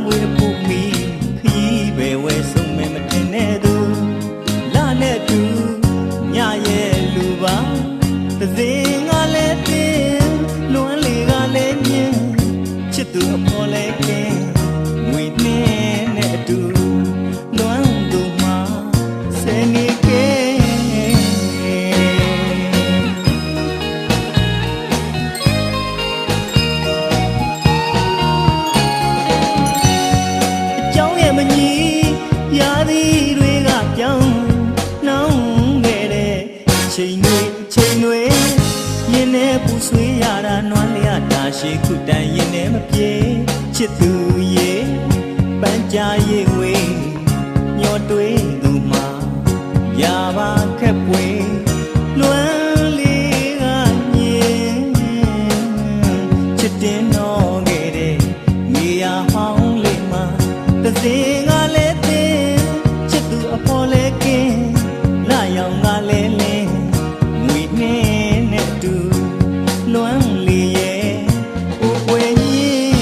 မွေပူမီခရီးပဲဝဲဆုံးမဲမတင်နဲ့သူလာနဲ့တူညရဲ့လူပါသစင်ကလည်းတင်လွမ်းလေကလည်းမြင်ချစ်သူအဖော်လဲကင်းငွေနဲ့အတူလွမ်းသူမှာဆယ်နေကဲမကြီးရာသီတွေကပြောင်းနှောင်းခဲ့တဲ့ချိန်တွေရင်ထဲပူဆွေးရတာနွမ်းလျတာရှိခုတန်ရင်ထဲမပြေချစ်သူရေပန်းကြရေဝေးညောတွေးသူမှာရပါခက်ပွေလွမ်းလေးကညင်ချစ်တင်တော့ခဲ့တဲ့နေရာဟောင်းလေးမှာသစင်ကလည်းတင်ချစ်သူအဖော်လဲကင်းလာရောင်ကလည်းလင်းငွေနဲ့တူလွမ်းလီရဲ့အိုွယ်ကြီး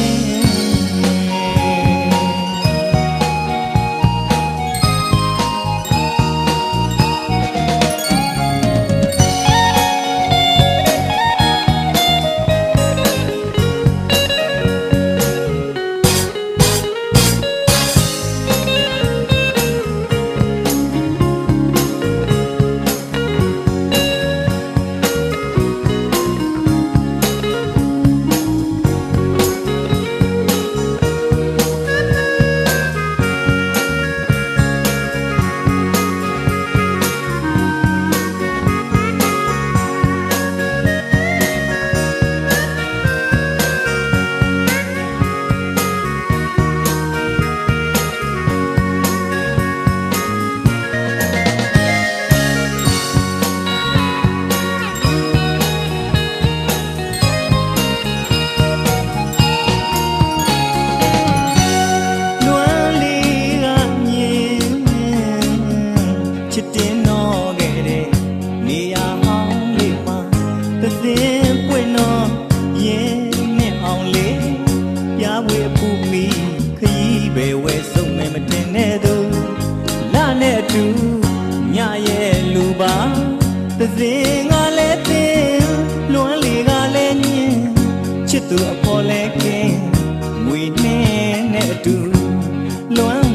ချစ်တင်တော့ခဲ့တဲ့နေရာဟောင်းလေးမှာသစင်ပွင့်တော့ရင်နဲ့အောင်လေးပြားဝေပူမီခရီးပဲဝဲဆုံးမဲမတင်နဲ့သူလာနဲ့အတူညရဲ့လူပါသစင်ကလည်းတင်လွမ်းလေကလည်းညင်ချစ်သူအဖော်လဲကင်းငွေနဲ့အတူလွမ်း